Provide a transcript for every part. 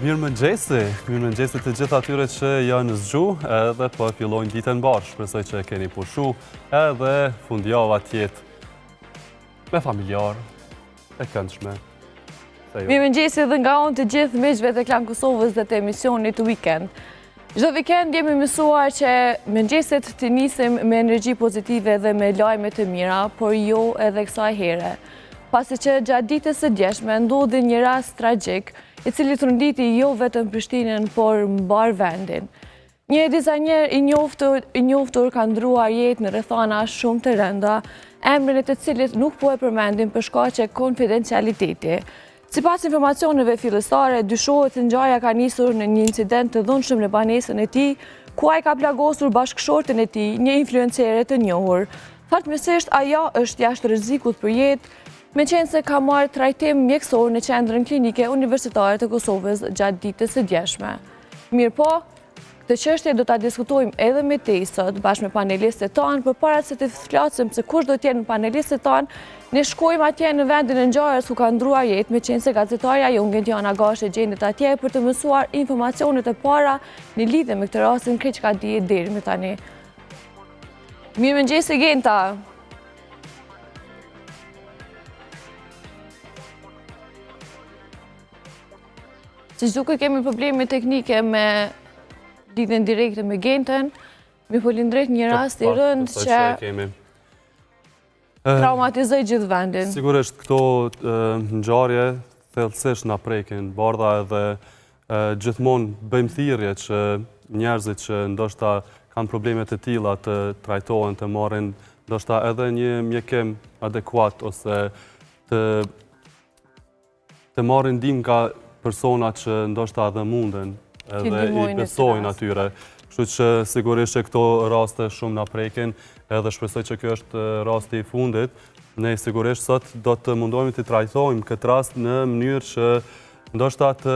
Mirëmëngjesi të gjithë atyre që janë zgju edhe po fillojnë ditën mbar. Shpresoj që keni pushu edhe fundjava tjetë me familjar e këndshme. Mirëmëngjesi edhe nga unë të gjithë miqve të Klan Kosovës dhe të emisionit Weekend. Çdo weekend jemi mësuar që mëngjeset të nisim me energji pozitive dhe me lajme të mira, por jo edhe kësaj here. Pasi që gjatë ditës së djeshme ndodhi një rast tragjik, i cili tronditi jo vetëm Prishtinën, por mbar vendin. Një dizajner i njoftur ka ndruar jetë në rrethana shumë të rënda, emrin e të cilit nuk po e përmendim për shkaqe konfidencialiteti. Sipas informacioneve fillestare, dyshohet se ngjarja ka nisur në një incident të dhunshëm në banesën e tij, ku ai ka plagosur bashkëshorten e tij, një influencere të njohur. Fatmirësisht ajo është jashtë rrezikut për jetë, me qenë se ka marrë trajtim mjekësor në qendrën klinike universitare të Kosovës gjatë ditës së djeshme. Mirë po, këtë çështje do ta diskutojmë edhe me te sot bashkë me panelistët tanë, përpara se të flasim se kush do të jenë panelistët tanë, ne shkojmë atje në vendin e ngjarjes ku ka ndruar jetë, me qenë se gazetarja jonë Gentiana Gashi gjendet atje për të mësuar informacionet e para në lidhje me këtë rastin krejt që ka dihet deri më tani. Mirëmëngjesi Genta. Si duke kemi probleme teknike me lidhjen direkte me Gentën, mi folindrejt një rast i rënd që traumatizoi gjithë vendin. Sigurisht këto ngjarje thellësisht na prekin bardha edhe gjithmonë bëjmë thirrje që njerëzit që ndoshta kanë probleme të tilla të trajtohen, të marrin ndoshta edhe një mjekim adekuat ose të marrin ndihmë nga persona që ndoshta edhe munden edhe i besojnë atyre. Kështu që sigurisht që këto raste shumë na prekin, edhe shpresoj që kjo është rasti i fundit. Ne sigurisht sot do të mundohemi të trajtojmë këtë rast në mënyrë që ndoshta të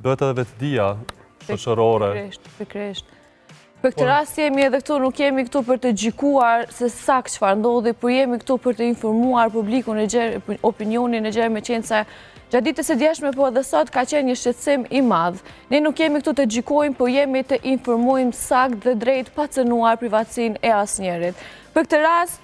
bëhet edhe vetëdia shoqërore. Pikërisht. Për këtë rast jemi edhe këtu, nuk jemi këtu për të gjykuar se saktë çfarë ndodhi, por jemi këtu për të informuar publikun e gjerë, opinionin e gjerë, me qenë se gjatë ditës së djeshme, po edhe sot ka qenë një shqetësim i madh. Ne nuk jemi këtu të gjykojmë, po jemi të informojmë saktë dhe drejt pa cënuar privatësinë e asnjërit. Për këtë rast,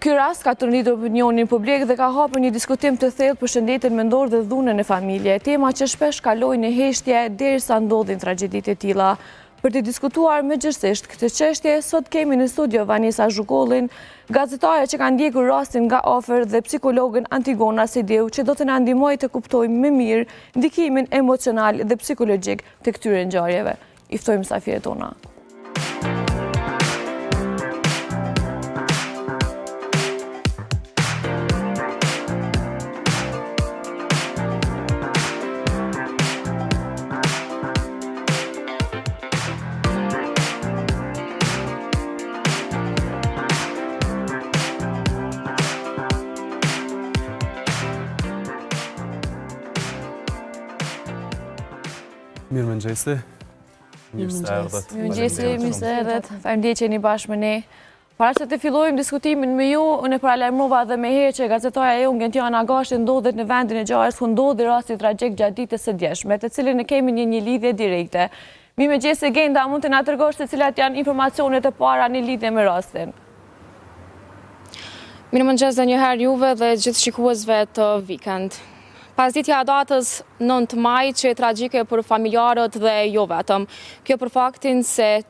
ky rast ka tërnitur opinionin publik dhe ka hapur një diskutim të thellë për shëndetin mendor dhe dhunën e familje, tema që shpesh kalojnë në heshtje derisa ndodhin tragjeditë të tilla. Për të diskutuar më gjithësisht këtë çështje, sot kemi në studio Vanesa Zhukollin, gazetare që ka ndjekur rastin nga afër dhe psikologën Antigona Sidiu, që do të na ndihmojë të kuptojmë më mirë ndikimin emocional dhe psikologjik të këtyre ngjarjeve. I ftojmë mysafirët tona. Mirëmëngjesi. Mirëmëngjesi, mirë se erdhët. Faleminderit që jeni bashkë me ne. Para se të fillojmë diskutimin me ju, unë e paralajmërova edhe më herë që gazetarja jonë Gentiana Gashi ndodhet në vendin e ngjarjes ku ndodhi rasti tragjik gjatë ditës së djeshme, të cilin ne kemi një lidhje direkte. Mirëmëngjesi Genta, mund të na tregosh se cilat janë informacionet e para në lidhje me rastin? Mirëmëngjes edhe një herë juve dhe gjithë shikuesve të Weekend. Pasditja e datës 9 maj që e tragjike për familjarët dhe jo vetëm. Kjo për faktin se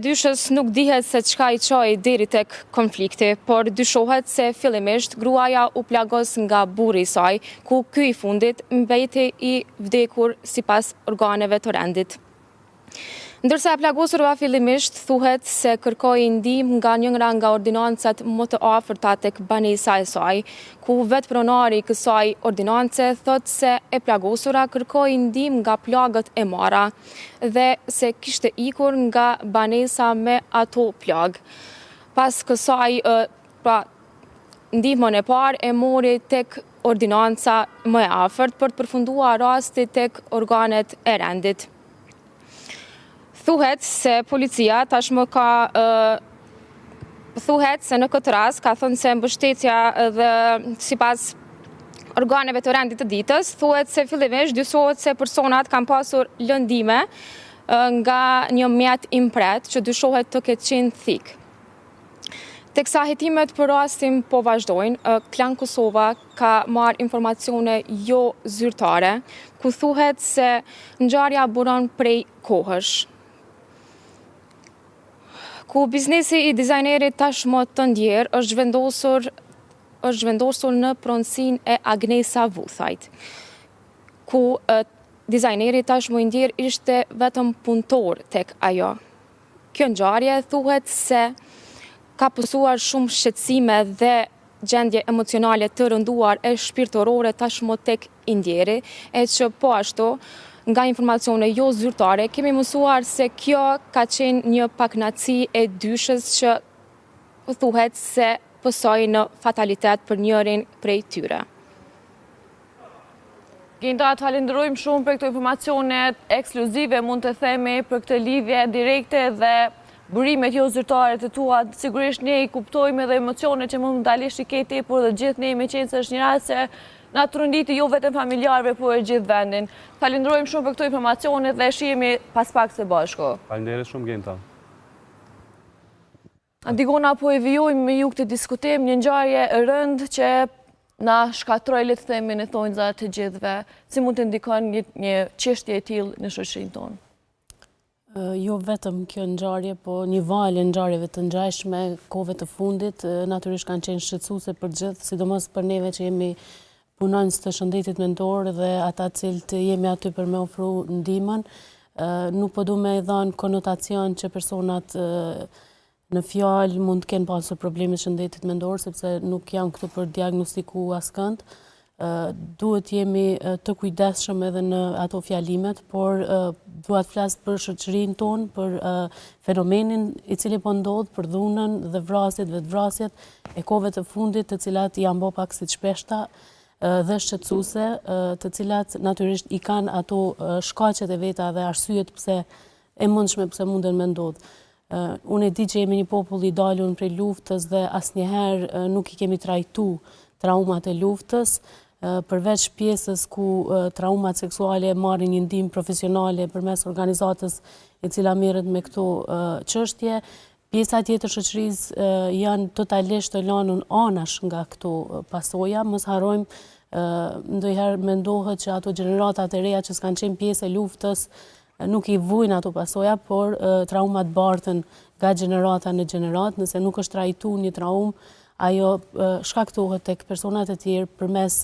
dyshës nuk dihet se çka i çoi deri tek konflikti, por dyshohet se fillimisht gruaja u plagos nga burri i saj, ku ky i fundit mbeti i vdekur sipas organeve të rendit. Ndërsa e plagosurva fillimisht thuhet se kërkoi ndihmë nga njëra nga ordinancat më të afërta tek banesa e saj, ku vetë pronari i kësaj ordinance thot se e plagosura kërkoi ndihmë nga plagët e mara dhe se kishte ikur nga banesa me ato plag. Pas kësaj, ndihmën e parë e mori tek ordinanca më e afërt për të përfunduar rasti tek organet e rendit. Thuhet se policia tashmë ka thuhet se në këtë rast ka thënë se mbështetja dhe sipas organeve të rendit të ditës, thuhet se fillimisht dyshohet se personat kanë pasur lëndime nga një mjet impret që dyshohet të ketë qenë thik. Teksa hetimet për rastin po vazhdojnë, Klan Kosova ka marrë informacione jo zyrtare, ku thuhet se ngjarja buron prej kohësh. Ku biznesi i dizajnerit tashmë të ndjer është vendosur në pronësinë e Agnesa Vuthajt, ku dizajneri tashmë i ndjer ishte vetëm punëtor tek ajo. Kjo ngjarje thuhet se ka pësuar shumë shqetësime dhe gjendje emocionale të rënduar e shpirtërore tashmë tek i ndjeri, e që po ashtu, nga informacione jo zyrtare, kemi mësuar se kjo ka qenë një pakënaqësi e dyshës që thuhet se pësoi në fatalitet për njërin prej tyre. Gjenda, të falenderojmë shumë për këto informacionet ekskluzive, mund të themi, për këtë lidhje direkte dhe burimet jo zyrtare të tua. Sigurisht ne i kuptojmë edhe emocionet që mund dalisht i keti, por dhe gjithë ne me qenë se është një rast se na të rënditi jo vetëm familjarve, por e gjithë vendin. Falenderojmë shumë për këto informacionet dhe shihemi pas pak së bashku. Falenderit shumë, Gjenta. Antigona, po e vijojmë me ju këtë diskutim, një ngjarje rënd që na shkatroj, le të themi, në thonjza të gjithëve. Si mund të ndikon një çështje e tillë në shoqërinë tonë? Jo vetëm kjo ngjarje, po një valë ngjarjeve të ngjashme kohëve të fundit, natyrisht kanë qenë shqetësuese për gjithë, sidomos për neve që jemi punonjës të shëndetit mendor dhe ata cilët jemi aty për me ofru ndihmën. Nuk po du me dhënë konotacion që personat në fjalë mund të kenë pasur probleme shëndetit mendor, sepse nuk jam këtu për diagnostiku askënd. Duhet jemi të kujdesshëm edhe në ato fjalimet, por duhet flas për shoqërinë tonë, për fenomenin i cili po ndodh, për dhunën dhe vrasjet, vetvrasjet e kohëve të fundit, të cilat janë bë pak si të shpeshta dhe shqetësuese, të cilat natyrisht i kanë ato shkaqet e veta dhe arsyet pse e mundshme pse munden me ndodh. Unë e di që jemi një popull i dalur prej luftës dhe asnjëherë nuk i kemi trajtu traumat e luftës, përveç pjesës ku traumat seksuale marrin një ndihmë profesionale përmes organizatës e cila merret me këto çështje. Pjesa tjetër shoqërisë janë totalisht të lanur anash nga këto pasoja. Mos harrojmë, ndonjëherë mendohet që ato gjeneratat e reja që s'kan qenë pjesë e luftës nuk i vujnë ato pasoja, por traumat bartën nga gjenerata në gjenerat. Nëse nuk është trajtuar një traumë, ajo shkaktohet tek personat e tjerë përmes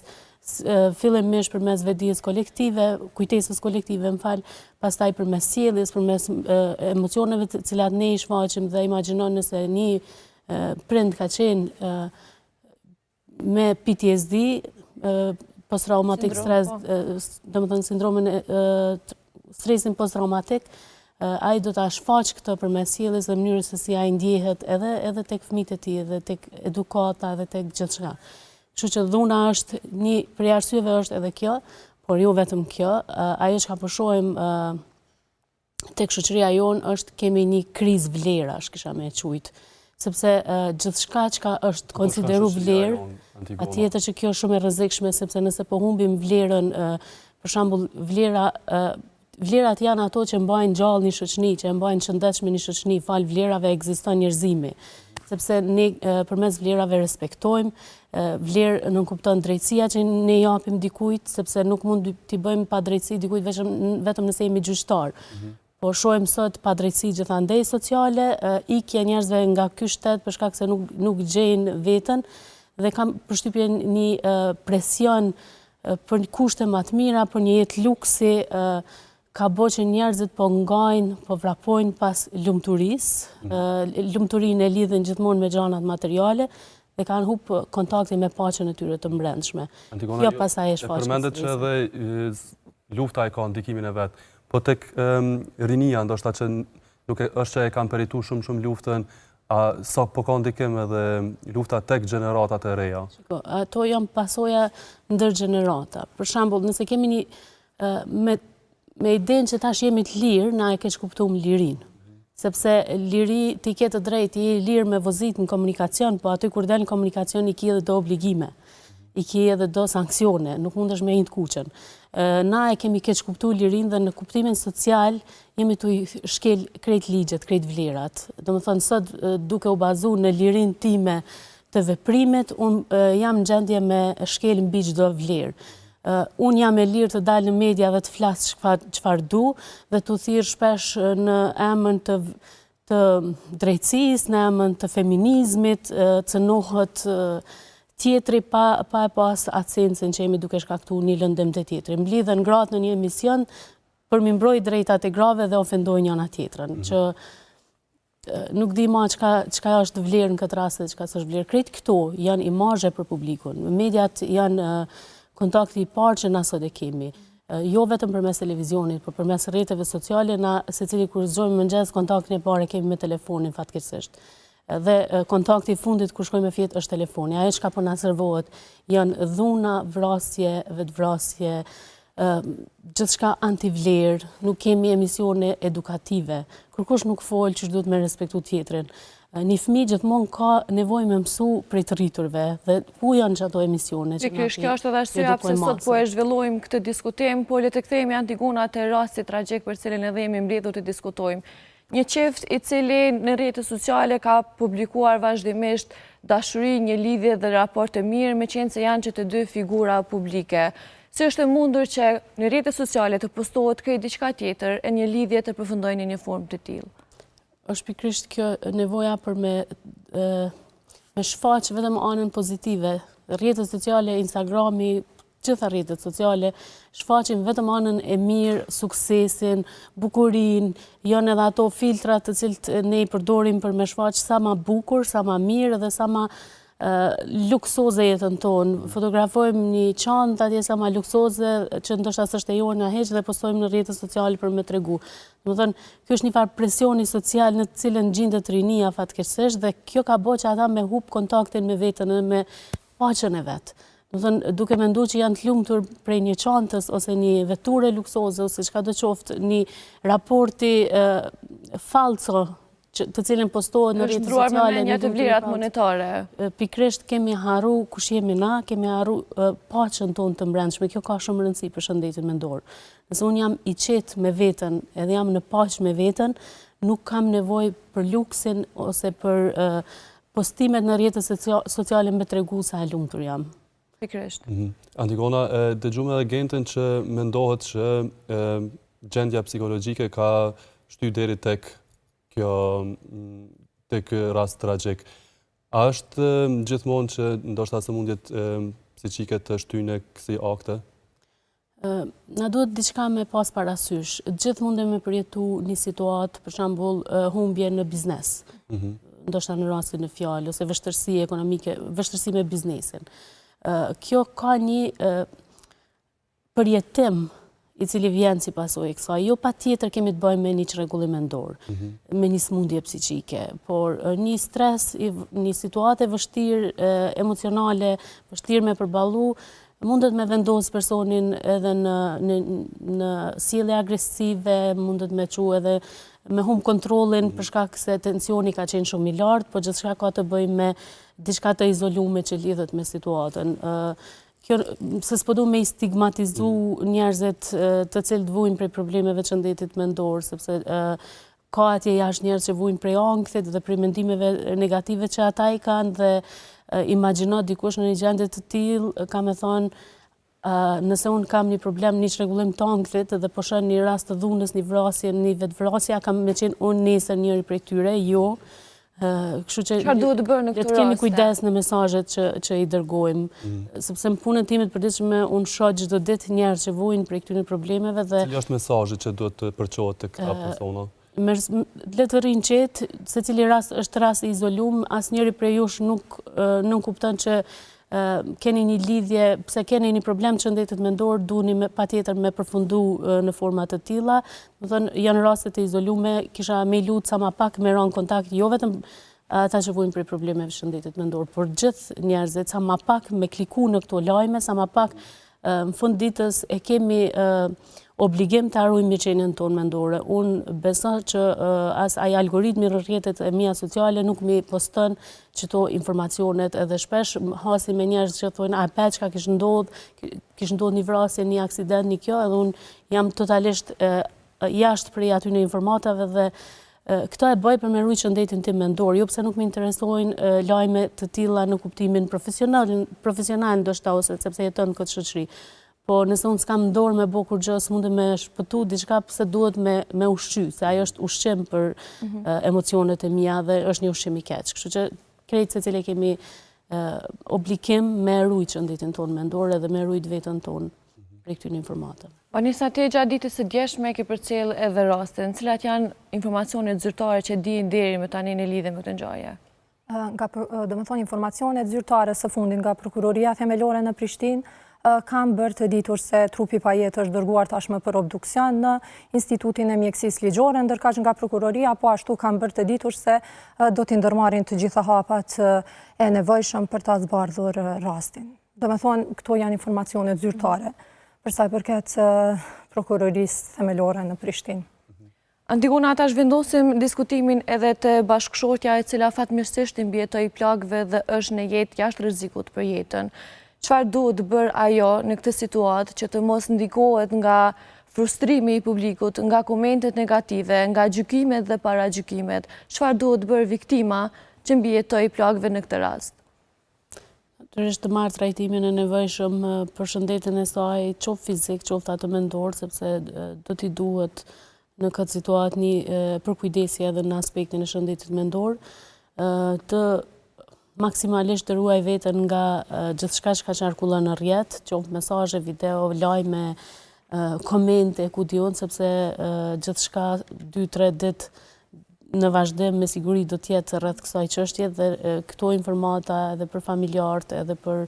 fillimisht përmes vetdijes kolektive, kujtesës kolektive, pastaj përmes sjelljes, përmes emocioneve të cilat ne i shfaqim dhe imagjinoni nëse një prind ka qenë me PTSD, post-traumatic stress, domethënë sindromin stresin post-traumatik, ai do ta shfaq këtë përmes sjelljes dhe mënyrës se si ai ndjehet edhe tek fëmijët e tij, edhe tek edukata, edhe tek gjithçka. Kështu që dhuna është një prej arsyeve është edhe kjo, por jo vetëm kjo. Ajo që po shohim tek shoqëria jonë është kemi një krizë vlerash, kisha më e quajt, sepse gjithçka që është konsideruar vlerë, atjetër që kjo është shumë e rrezikshme, sepse nëse po humbim vlerën, për shembull vlerat janë ato që mbajnë gjallë një shoqëni, që e mbajnë shëndetshme një shoqëni, fal vlerave ekziston njerëzimi. Sepse ne përmes vlerave respektojmë, vlerë nuk kupton drejtësia që ne japim dikujt, sepse nuk mund t'i bëjmë pa drejtësi dikujt vetëm nëse jemi gjyqtar. Po shohim sot pa drejtësi gjithandej sociale, ikje njerëzve nga ky shtet për shkak se nuk gjejnë veten dhe kam përshtypjen një presion për kushte më të mira, për një jetë luksi, ka bërë që njerëzit po ngajnë, po vrapojnë pas lumturisë, lumturinë e lidhin gjithmonë me gjanat materiale dhe kanë humbë kontaktin me paqen e tyre të brendshme. Jo pasaj e shfaqjes. Përmendet që edhe lufta e ka ndikimin e vet, po tek rinia ndoshta që nuk është që e kanë perituar shumë luftën, sa po ka ndikim edhe lufta tek gjeneratat e reja? Ato janë pasoja ndër gjenerata. Për shembull, nëse kemi një me idenë që tash jemi të lirë, na e keq kuptuar lirinë. sepse liri ti ke të drejtë, je i lirë me vozit në komunikacion, po aty kur del në komunikacion i ki edhe do obligime, i ki edhe do sankcione, nuk mundesh me hinë të kuqen. Na e kemi keq kuptu lirin dhe në kuptimin social jemi të shkel krejt ligjet, krejt vlerat. Do më thënë, sot duke u bazu në lirin time të veprimet, unë jam në gjendje me shkel mbi çdo vlerë. Unë jam e lirë të dalë në media dhe të flasë çfarë du dhe të thirr shpesh në emën të drejtësisë, në emën të feminizmit, të nohët tjetri pa e pas atë sensin që jemi duke shkaktu një lëndëm të tjetri. Mblidhen gratë në një emision për mi mbroj drejtat e grave dhe ofendoj njëna tjetrën, që nuk di ma çka është vlerë në këtë rast dhe çka s'është vlerë. Krejt këto janë imazhe për publikun. Mediat janë kontakti i parë që na sot e kemi. Jo vetëm përmes televizionit, por përmes rrjeteve sociale, na secili kur zgjojmë mëngjes kontaktin e parë kemi me telefonin fatkeqësisht. Dhe kontakti i fundit kur shkojmë me fjet është telefoni. Ajo çka po na servohet janë dhuna, vrasje, vetvrasje, gjithçka antivlerë, nuk kemi emisione edukative. Kërkush nuk fol që duhet me respektu tjetrin. Një fëmijë gjithmonë ka nevojë me mësu prej të rriturve dhe ku janë që ato emisione që Pikërisht kjo është edhe arsyeja pse sot po e zhvillojmë këtë diskutim, po le të kthehemi Antigona te rasti tragjik për cilin edhe jemi mbledhur të diskutojmë. Një çift i cili në rrjetet sociale ka publikuar vazhdimisht dashuri, një lidhje dhe raport të mirë, meqense janë që të dy figura publike. Si është e mundur që në rrjetet sociale të postohet krejt diçka tjetër e një lidhje të përfundojë në një formë të tillë? Është pikërisht kjo nevoja për me shfaq vetëm anën pozitive. Rrjetet sociale, Instagrami, gjitha rrjetet sociale, shfaqin vetëm anën e mirë, suksesin, bukurinë, janë edhe ato filtrat të cilët ne i përdorim për me shfaq sa ma bukur, sa ma mirë dhe sa ma luksoze jetën tonë. Fotografojmë një çantë atje sa ma luksoze që ndoshta s'është e jona heq dhe postojmë në rrjetet sociale për me tregu. Do të thënë, kjo është një farë presioni social në të cilën gjendet rinia fatkeqësisht dhe kjo ka bërë që ata me hub kontaktin me veten dhe me paqen e vet. Do të thënë, duke menduar që janë të lumtur prej një çantës ose një veture luksoze ose çka do qoftë, një raporti falso të cilën postohet në rrjetet sociale. Është ndruar me menja të vlerat monetare. Pikërisht kemi harru kush jemi na, kemi harru paqen tonë të brendshme. Kjo ka shumë rëndësi për shëndetin mendor. Nëse unë jam i qetë me veten, edhe jam në paqe me veten, nuk kam nevojë për luksin ose për postimet në rrjetet sociale me tregu sa e lumtur jam. Pikërisht. Antigona, dëgjojmë edhe Gentën që mendohet që gjendja psikologjike ka shtyr deri tek ky rast tragjik. A është gjithmonë që ndoshta sëmundjet psiqike të shtyjnë në kësi akte? Na duhet diçka me pas parasysh. Gjithë mundem me përjetu një situatë, për shembull, humbje në biznes. Ndoshta në rastin në fjalë, ose vështirësi ekonomike, vështirësi me biznesin. Kjo ka një përjetim i cili vjen si pasojë e kësaj. Jo patjetër kemi të bëjmë me një çrregullim mendor, me një sëmundje psiqike, por një stres, një situatë e vështirë, emocionale, vështirë me përballu, mundet me vendos personin edhe në sjellje agresive, mundet me çu edhe me humb kontrollin për shkak se tensioni ka qenë shumë i lartë, por gjithçka ka të bëjë me diçka të izoluar që lidhet me situatën. Kjo, se s'po du me i stigmatizu njerëzit të cilët vujnë prej problemeve të shëndetit mendor, sepse ka atje jashtë njerëz që vujnë prej ankthit dhe prej mendimeve negative që ata i kanë dhe imagjino dikush në një gjendje të tillë, ka me thonë, nëse unë kam një problem, një çrregullim të ankthit dhe po shoh një rast të dhunës, një vrasje, një vetvrasje, kam me qenë unë nesër njëri prej tyre, jo. Kështu që çfarë duhet të bërë në këtë rast? Kemi kujdes në mesazhet që i dërgojmë, sepse në punën time të përditshme unë shoh çdo ditë njerëz që vujnë prej këtyre problemeve dhe cili është mesazhi që duhet të përçohet tek ata persona? Le të rrinë qetë, secili rast është rast i izoluar, asnjëri prej jush nuk kupton që keni një lidhje, pse keni një problem të shëndetit mendor, duheni patjetër me përfundu në forma të tilla. Do thënë, janë raste të izolume, kisha me lut sa më pak me rënë kontakt, jo vetëm ata që vujnë për problemeve të shëndetit mendor, por gjithë njerëzit sa më pak me kliku në këto lajme, sa më pak në fund ditës e kemi obligim të harrojmë mbiçenjen tonë mendore. Unë besoj që as ai algoritmi rrjetet e mia sociale nuk mi poston çto informacionet edhe shpesh hasi me njerëz që thonë a peçka kish ndodhur një vrasje, një aksident, një kjo, edhe unë jam totalisht jashtë prej atyre informatave dhe këto e bëj për me ruajtur shëndetin tim mendor, jo pse nuk më interesojnë lajme të tilla në kuptimin profesional ndoshta ose sepse jeton në këtë shoqëri. Po nëse unë s'kam dorë me bo kur gjë, s'mundem me shpëtu diçka pse duhet me ushqy, se ajo është ushqim për emocionet e mia dhe është një ushqim i keq. Kështu që krejt secili kemi obligim me ruajtur shëndetin tonë mendor edhe me ruajtur veten tonë prej këtyre informatave. Vanessa, te gjatë ditës së djeshme ke përcjell edhe rastin, cilat janë informacionet zyrtare që dihen deri më tani në lidhje me këtë ngjarje? Domethënë informacionet zyrtare së fundit nga prokuroria themelore në Prishtinë kam bërë të ditur se trupi pa jetë është dërguar tashmë për obduksion në Institutin e Mjekësisë Ligjore, ndërkaq nga prokuroria po ashtu kam bërë të ditur se do t'i ndërmarrin të gjitha hapat e nevojshëm për ta zbardhur rastin. Domethënë këto janë informacionet zyrtare për sa i përket prokurorisë themelore në Prishtinë. Antigona, ata zhvendosim diskutimin edhe të bashkëshortja e cila fatmirësisht i mbijetoi plagëve dhe është në jetë jashtë rrezikut për jetën. Çfarë duhet bërë ajo në këtë situatë që të mos ndikohet nga frustrimi i publikut, nga komentet negative, nga gjykimet dhe paragjykimet? Çfarë duhet bërë viktima që mbijetoi plagëve në këtë rast? Natyrisht të marrë trajtimin e nevojshëm për shëndetin e saj, qoftë fizik, qoftë atë mendor, sepse do t'i duhet në këtë situatë një përkujdesje edhe në aspektin e shëndetit mendor, të maksimalisht të ruaj veten nga gjithçka që qarkullon në rrjet, qoftë mesazhe, video, lajme, komente, ku diun, sepse gjithçka 2-3 ditë në vazhdim me siguri do të jetë rreth kësaj çështje dhe këto informata edhe për familjarët, edhe për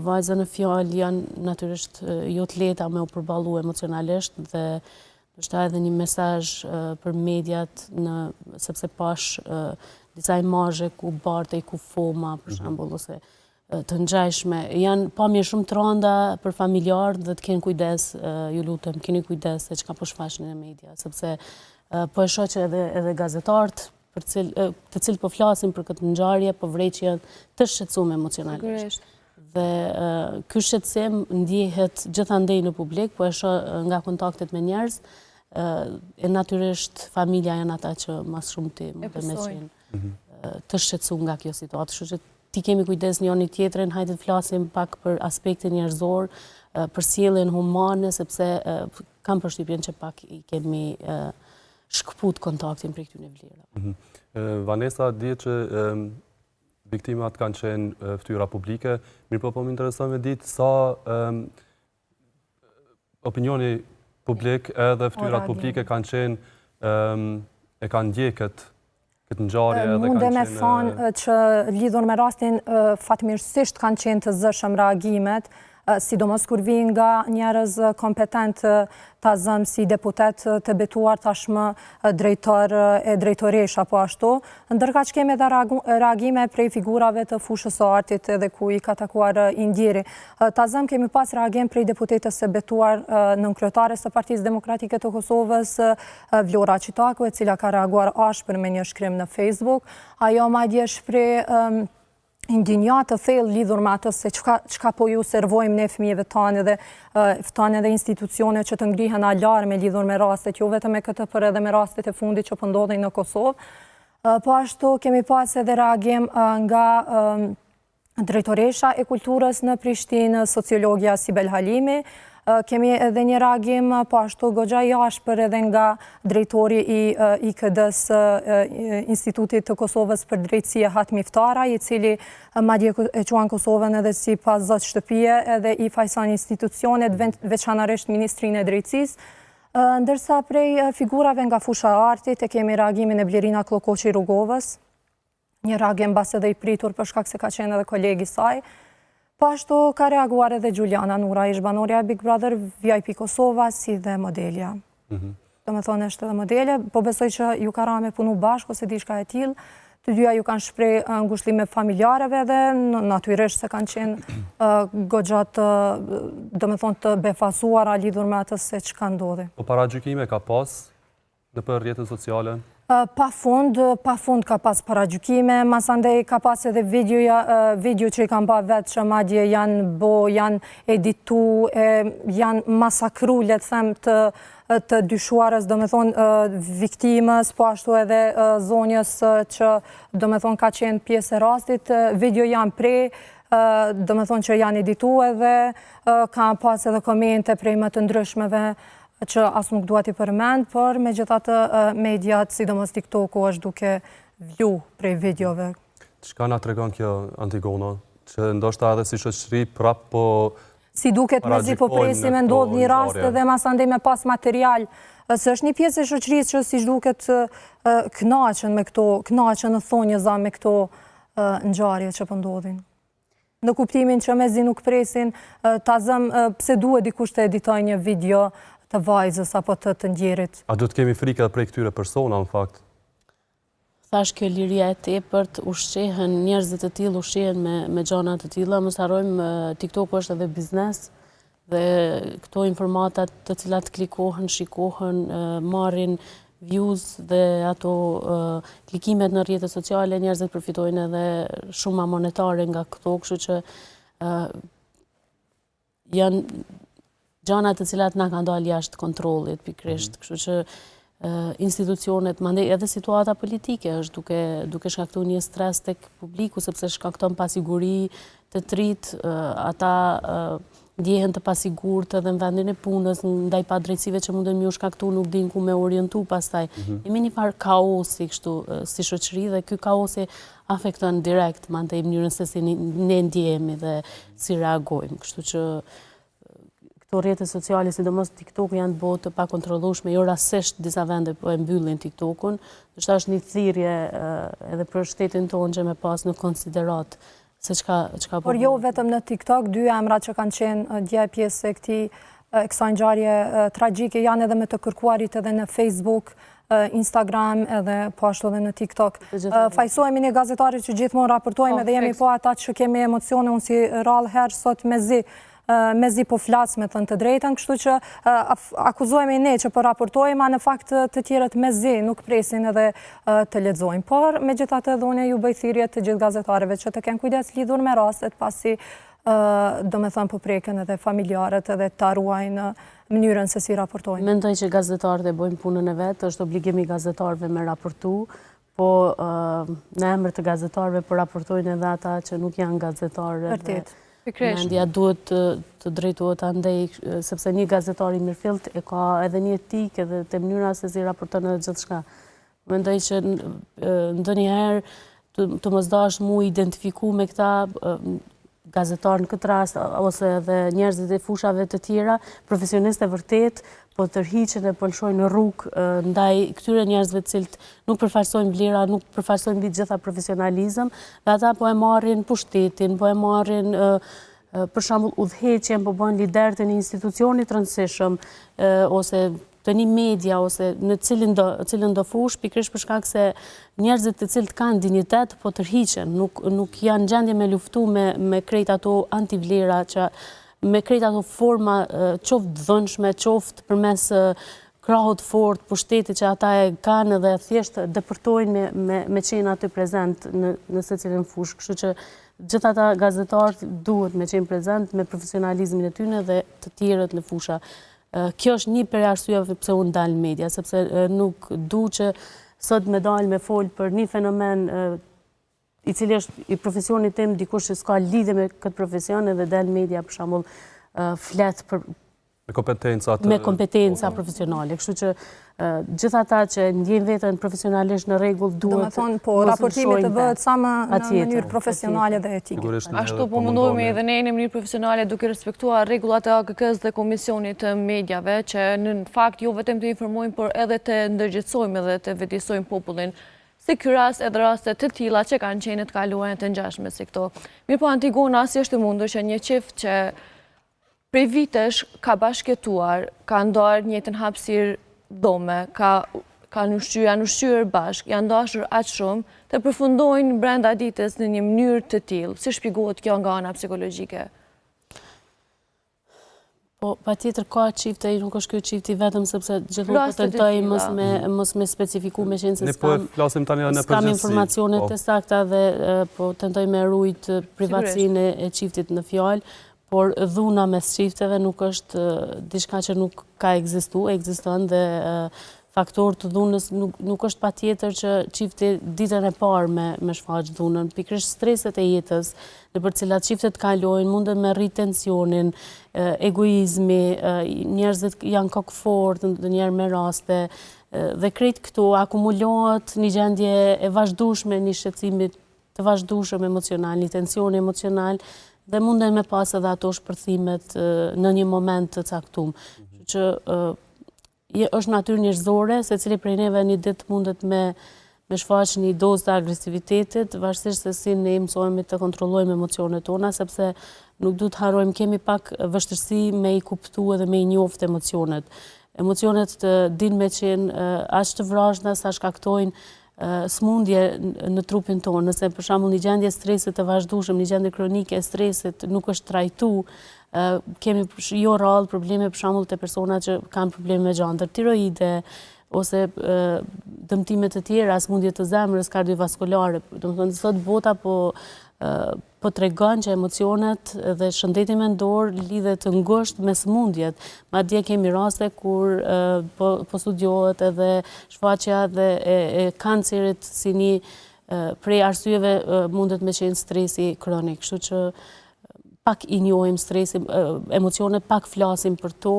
vajzën në fjalë janë natyrisht jo të lehta me u përballu emocionalisht dhe është edhe një mesazh për mediat sepse pash disa imazhe ku bartej, ku foma, për shembull, ose të ngjashme. Janë pamje shumë të rënda për familjarët dhe të kenë kujdes, ju lutem, keni kujdes se çka po shfaqni në media, sepse po e shoh që edhe gazetarët të cilët po flasin për këtë ngjarje, po vreqen të shqetësuar emocionalisht. Dhe ky shqetësim ndihet gjithandej në publik, po e shoh nga kontaktet me njerëz, e natyrisht familja janë ata që mas shumti mund të mësojnë të shqetësuar nga kjo situatë. Kështu që ti kemi kujdes njëri tjetrin, hajde të flasim pak për aspektin njerëzor, për sjelljen humane, sepse kam përshtypjen që pak i kemi shkput kontaktin për këtyre vlerave. Vanessa, dihet që viktimat kanë qenë fytyra publike, mirë po më intereson me ditë sa opinioni publik edhe fytyrat publike kanë qenë e kanë ndjekët këtë ngjarje edhe kanë qenë... Mundem me thonë që lidhur me rastin fatmirësisht kanë qenë të zëshëm reagimet, sidomos kur vijnë nga njerëz kompetent ta zëmë si deputet të betuar tashmë drejtor e drejtoresh apo ashtu, ndërkaq kemi edhe reagime prej figurave të fushës së artit edhe ku i ka takuar Indjeri. Ta zëmë kemi pas reagim prej deputetës së betuar nënkryetares së Partisë Demokratike të Kosovës, Vlora Qitaku, e cila ka reaguar ashpër me një shkrim në Facebook. Ajo madje shpreh indinjat të thellë lidhur me atë se çka po ju servojmë ne fëmijëve tanë dhe institucione që të ngrihen alarme lidhur me rastet, jo vetëm me këtë, por edhe me rastet e fundit që po ndodhin në Kosovë. Po ashtu kemi pas edhe reagim nga drejtoresha e kulturës në Prishtinë, sociologja Sibel Halimi. Kemi edhe një reagim po ashtu goxha i ashpër edhe nga drejtori i IKD-s Institutit të Kosovës për Drejtësi Hat Miftara, i cili madje e quan Kosovën edhe si pas zot shtëpie edhe i fajson institucionet, veçanërisht Ministrinë e Drejtësisë. Ndërsa prej figurave nga fusha e artit e kemi reagimin e Blerina Klokoqi Rugovës, një reagim mbas edhe i pritur për shkak se ka qenë edhe kolegi saj. Po ashtu ka reaguar edhe Gjuliana Nura, ish banorja e Big Brother VIP Kosova, si dhe modelja. Do me thonë është edhe modele, po besoj që ju ka ra me punu bashkë ose diçka e tillë, të dyja ju kanë shprej ngushëllime familjareve dhe natyrisht se kanë qenë goxhat të befasuara lidhur me atë se çka ndodhi. Po paragjykime ka pas në për rrjetet sociale? Pa fund ka pas paragjykime, masandej ka pas edhe video që i kanë ba vetë që madje janë editu, janë masakru, le të them, të dyshuarës, do me thonë viktimës, po ashtu edhe zonjës që do me thonë ka qenë pjesë e rastit, video janë prej, do me thonë që janë editu edhe ka pas edhe komente prej më të ndryshmeve që asë nuk duat i përmend, por me gjithatë mediat, sidomos TikToku, është duke vju prej videove. Çka na tregon kjo, Antigona? Që ndoshta edhe si shoqëri prap po si duket mezi po presim e ndodh një rast dhe masandej me pas material. Se është një pjesë e shoqërisë që si duket kënaqen me këto, kënaqen në thonjëza me këto ngjarje që po ndodhin. Në kuptimin që mezi nuk presin, ta zëm pse duhet dikush të editoj një video të vajzës apo të ndjerit. A do të kemi frikë prej këtyre persona në fakt? Thash kjo liria e tepërt, ushqehen njerëzit e tillë, ushqehen me gjana të tilla. Mos harrojmë, TikToku është edhe biznes dhe këto informatat të cilat klikohen, shikohen, marrin views dhe ato klikimet në rrjetet sociale, njerëzit përfitojnë edhe shuma monetare nga këto, kështu që janë gjana të cilat na kanë dalë jashtë kontrollit pikërisht, kështu që institucionet, mandej edhe situata politike është duke shkaktuar një stres tek publiku, sepse shkakton pasiguri të trit, ata ndjehen të pasigurt edhe në vendin e punës, ndaj padrejtësive që munden mju shkaktu, nuk din ku me orientu pastaj. Jemi një farë kaosi kështu si shoqëri dhe ky kaosi afekton direkt mandej mënyrën se si ne ndjehemi dhe si reagojmë, kështu që këto rrjete sociale, sidomos TikTok, janë të bëhet të pakontrollueshme, jo rastësisht disa vende po e mbyllin TikTokun. Ndoshta është një thirrje edhe për shtetin tonë që me pas në konsiderat se çka po. Por jo vetëm në TikTok, dy emrat që kanë qenë dje pjesë e kësaj ngjarje tragjike janë edhe me të kërkuarit edhe në Facebook, Instagram edhe po ashtu edhe në TikTok. Fajsohemi ne gazetarit që gjithmonë raportojmë edhe jemi po ata që kemi emocione, unë si rrallë herë sot mezi po flasë me thënë të drejtën, kështu që akuzojmë ne që po raportojmë, a në fakt të tjerët mezi nuk presin edhe të lexojnë. Por me gjithatë edhe unë ju bëj thirrje të gjithë gazetarëve që të kenë kujdes lidhur me rastet, pasi do me thënë po preken edhe familjarët edhe ta ruajnë mënyrën se si raportojnë. Mendoj që gazetarët e bojnë punën e vetë, është obligimi gazetarëve me raportu, po në emër të gazetarëve po raportojnë edhe ata që nuk janë gazetarë. Vërtet. Mendja duhet të drejtohet andej, sepse një gazetar i mirëfillt e ka edhe një etikë edhe të mënyra se si raporton edhe gjithçka. Mendoj që ndonjëherë të mos dash mu identifiku me këta gazetar në këtë rast, ose edhe njerëzit e fushave të tjera, profesionistë e vërtet, po tërhiqen e pëlshojnë në rrugë ndaj këtyre njerëzve të cilët nuk përfaqësojnë vlera, nuk përfaqësojnë mbi gjitha profesionalizëm, dhe ata po e marrin pushtetin, po e marrin për shembull udhëheqjen, po bën lider të një institucioni të rëndësishëm ose të një media ose në cilën do fush, pikërisht për shkak se njerëzit të cilët kanë dinjitet po tërhiqen, nuk janë gjendje me luftu me krejt ato antivlera që me krejt ato forma qoftë dhënshme, qoftë përmes krahut fort, pushtetit që ata e kanë dhe thjesht depërtojnë me qenë aty prezent në secilin fush. Kështu që gjithë ata gazetarët duhet me qenë prezent me profesionalizmin e tyre dhe të tjerët në fusha. Kjo është një prej arsyeve pse unë dal në media, sepse nuk du që sot me dal me fol për një fenomen i cili është i profesionit tim, dikush që s'ka lidhje me këtë profesion edhe del media për shembull flet për me kompetenca profesionale. Kështu që gjithë ata që ndjejnë veten profesionalisht në rregull duhet. Domethënë po raportimi të bëhet sa më në mënyrë profesionale dhe etike. Ashtu po mundohemi edhe ne në mënyrë profesionale duke respektuar rregullat e AKK-s dhe Komisionit të Mediave, që në fakt jo vetëm të informojmë, por edhe të ndërgjegjësojmë edhe të vetësojmë popullin. Si ky rast edhe raste të tilla që kanë qenë të kaluara të ngjashme si këto. Mirë po Antigona, si është e mundur që një çift që prej vitesh ka bashkëtuar, ka ndarë njëjtën hapësirë dome, ka janë ushqyer bashk, janë dashur aq shumë, të përfundojnë brenda ditës në një mënyrë të tillë. Si shpjegohet kjo nga ana psikologjike? Po, pa tjetër ka çifte, nuk është kjo çifti vetëm sepse gjithmonë po tentoj mos me specifiku me qenë se s'kam informacione të sakta dhe po tentoj me rujt privatësinë e çiftit në fjalë, por dhuna mes çifteve nuk është diçka që nuk ka ekziston dhe faktor të dhunës nuk është pa tjetër që qifti ditën e parë me shfaq dhunën. Pikrisht streset e jetës në për cilat qiftet kalojnë, mundën me rritë tensionin, egoizmi, njerëzit janë kokëfort në njerë me raste, dhe krejt këto akumulohet një gjendje e vazhdueshme, një shqetësimit të vazhdueshëm emocional, një tension emocional, dhe munden me pas edhe ato shpërthimet në një moment të caktuar. Që është natyrë njerëzore, se cili prej neve një ditë mundet me shfaq një dozë të agresivitetit, varësisht se si ne mësojmë të kontrollojmë emocionet tona, sepse nuk du të harrojmë, kemi pak vështirësi me i kuptu edhe me i njoft emocionet. Emocionet të din me qenë aq të vrashna sa shkaktojnë smundje në trupin tonë. Nëse për shembull një gjendje stresit të vazhdueshëm, një gjendje kronike e stresit nuk është trajtuar, kemi jo rrallë probleme për shembull të persona që kanë probleme me gjandër, tiroide ose dëmtime të tjera, smundje të zemrës, kardiovaskulare. Domethënë sot bota po tregon që emocionet dhe shëndeti mendor lidhet të ngushtë me smundjet. Madje kemi raste kur po studiohet edhe shfaqja e kancerit si një prej arsyeve mundet me qenë stresi kronik. Kështu që pak i njohim stresin, emocionet pak flasim për to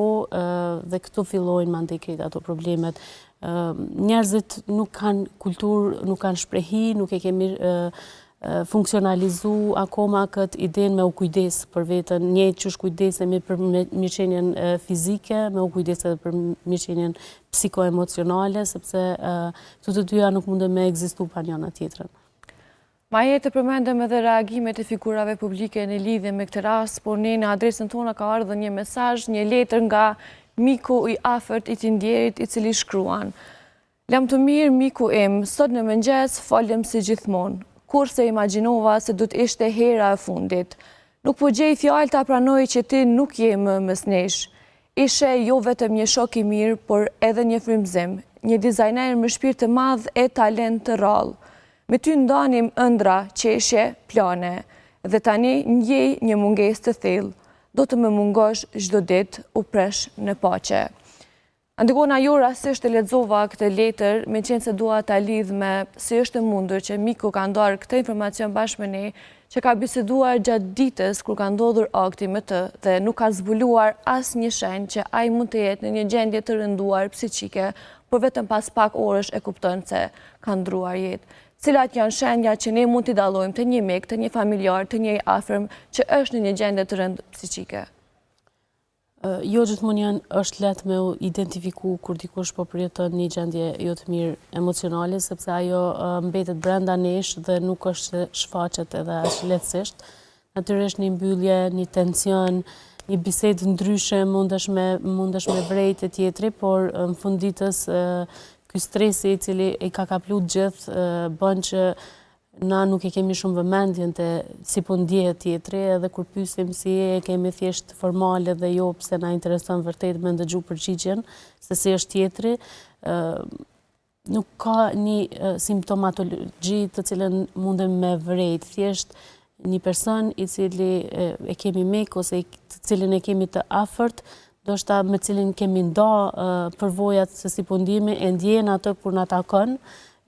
dhe këtu fillojnë mandej krejt ato problemet. Njerëzit nuk kanë kulturë, nuk kanë shprehi, nuk e kemi funksionalizu akoma këtë idenë me u kujdes për vetën, njëjtë që shkujdesemi për mirëqenjen fizike, me u kujdes edhe për mirëqenjen psikoemocionale, sepse këto të dyja nuk mundën me ekzistu pa njëna tjetrën. Ma jetë të përmendëm edhe reagimet e figurave publike në lidhje me këtë rast, por ne në adresën tona ka ardhur një mesazh, një letër nga miku i afërt i të ndjerit i cili shkruan: "Lam të mirë miku im, sot në mëngjes falem si gjithmonë, kurse imagjinova se do të ishte hera e fundit. Nuk po gjej fjalë ta pranoj që ti nuk je më mes nesh. Ishe jo vetëm një shok i mirë, por edhe një frymëzim, një dizajner me shpirt të madh e talent të rrallë. Me ty ndanim ëndra, qeshje, plane, dhe tani ndjej një mungesë të thellë. Do të më mungosh çdo ditë, u presh në paqe." Antigona, jo rastisht e lexova këtë letër, me qenë se dua ta lidh me si është e mundur që miku ka ndarë këtë informacion bashkë me ne, që ka biseduar gjatë ditës kur ka ndodhur akti me të dhe nuk ka zbuluar asnjë shenjë që ai mund të jetë në një gjendje të rënduar psiqike, por vetëm pas pak orësh e kupton se ka ndruar jetë. Cilat janë shenja që ne mund t'i dallojmë të një mik, të një familjar, të një i afërm që është në një gjendje të rëndë psiqike? Jo gjithmonë është lehtë me u identifiku kur dikush po përjeton një gjendje jo të mirë emocionale, sepse ajo mbetet brenda nesh dhe nuk është shfaqet edhe aq lehtësisht. Natyrisht një mbyllje, një tension, një bisedë ndryshe mundesh me vrejt e tjetri, por në fund ditës ky stresi i cili i ka kaplu gjithë bën që na nuk e kemi shumë vëmendjen te si po ndjehet tjetri, edhe kur pyesim si e kemi thjesht formale dhe jo pse na intereson vërtet me ndëgju përgjigjen se si është tjetri. Nuk ka një simptomatologji të cilën mundem me vrejt, thjesht një person i cili e kemi mik ose të cilin e kemi të afërt, ndoshta me cilin kemi nda përvojat se si po ndjemi, e ndjen atë kur na takon,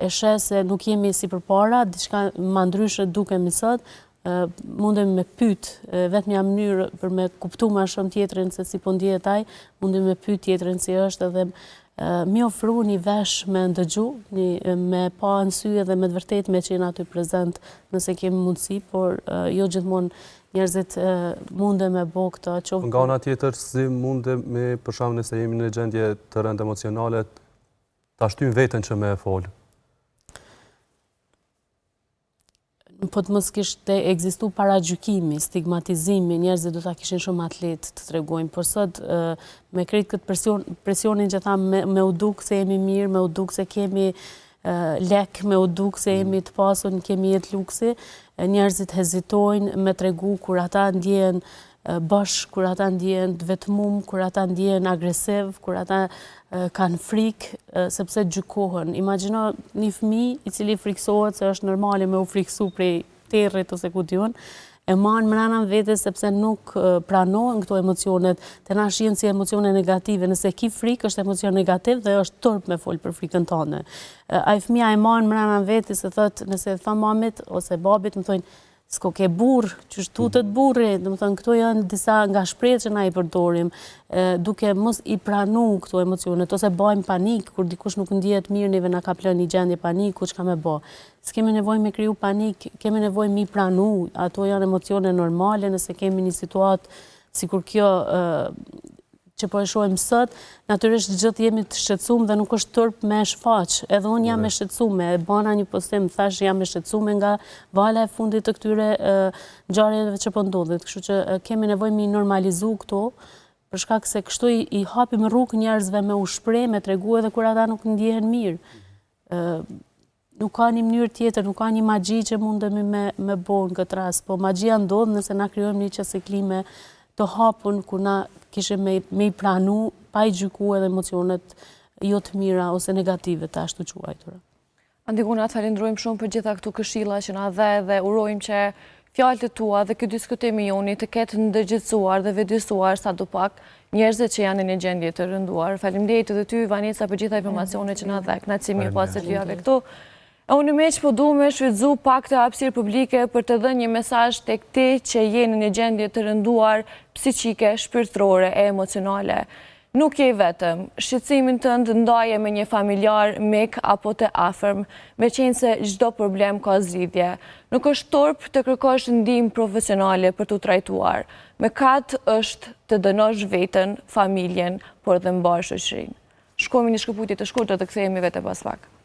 e sheh se nuk jemi si përpara, diçka ma ndryshe dukemi sot, mundem me pyet, vetëm një mënyrë për me kuptu ma shumë tjetrin se si po ndjehet ai, mundem me pyet tjetrin si është edhe mi ofru një vesh me ndëgju, me pa në sy edhe me të vërtet me qenë aty prezent nëse kemi mundësi, por jo gjithmonë njerëzit munde me bo këta qoftë. Nga ana tjetër, si munde me për shembull nëse jemi në gjendje të rëndë emocionale, ta shtym veten që me e folë? po të mos kishte ekzistu paragjykimi, stigmatizimi, njerëzit do ta kishin shumë atlet të tregojnë, por sot me krejt këtë presionin që tham me u duk se jemi mirë, me u duk se kemi lek, me u duk se jemi të pasur, kemi jetë luksi, njerëzit hezitojnë me tregu kur ata ndjen bashk, kur ata ndjen të vetmum, kur ata ndjen agresiv, kur ata kanë frikë, sepse gjykohen. Imagjino një fëmijë i cili friksohet se është normale me u friksu prej territ ose ku diun, e marrë mrena vetes sepse nuk pranohen këto emocionet, të na shihen si emocione negative. Nëse ki frikë është emocion negativ dhe është turp me fol për frikën tënde. Ai fëmia e marrë mrena vetes se thotë, nëse tha mamit ose babit, më thonë s'ko ke burr, që tutet burri, do të thënë këto janë disa nga shprehjet që na i përdorim, duke mos i pranu këto emocionet ose bëjmë panik kur dikush nuk ndihet mirë, neve na ka plënë një gjendje paniku, çka me bë. S'kemi nevojë me kriju panik, kemi nevojë me i pranu, ato janë emocione normale, nëse kemi një situatë sikur kjo që po e shohim sot, natyrisht gjithë jemi të shqetësuar dhe nuk është turp me shfaq. Edhe unë jam e shqetësuar, bëna një postim, thash jam e shqetësuar nga vala e fundit të këtyre ngjarjeve që po ndodhin. Kështu që kemi nevojë me normalizu këto, për shkak se kështu i hapim rrugë njerëzve me u shpreh, me tregu edhe kur ata nuk ndjehen mirë. Nuk ka një mënyrë tjetër, nuk ka një magji që mundemi me bën këtë rast, po magjia ndodh nëse na krijojmë një qasë klime të hapun ku na kishim me i pranu, pa i gjyku edhe emocionet jo të mira ose negative të ashtu quajtura. Antigona, të falendrojmë shumë për gjitha këtu këshilla që na dhe urojmë që fjalët e tua dhe këtë diskutimi joni të ketë ndërgjithësuar dhe vëdësuar sa do pak njerëzit që janë në një gjendje të rënduar. Faleminderit edhe ty, Vanesa, për gjitha informacionet që na dhe. Kënaqësi pas të lyave këtu. Unë me që po du me shfrytëzu pak të hapësirë publike për të dhënë një mesazh tek ti që jeni në një gjendje të rënduar psiqike, shpirtërore e emocionale. Nuk je vetëm, shqetësimin tënd ndaje me një familjar, mik apo të afërm, me qenë se çdo problem ka zgjidhje. Nuk është turp të kërkosh ndihmë profesionale për t'u trajtuar. Mëkat është të dënosh veten, familjen, por dhe mbar shoqërinë. Shkojmë një shkëputje të shkurtër të kthehemi vetë pas pak.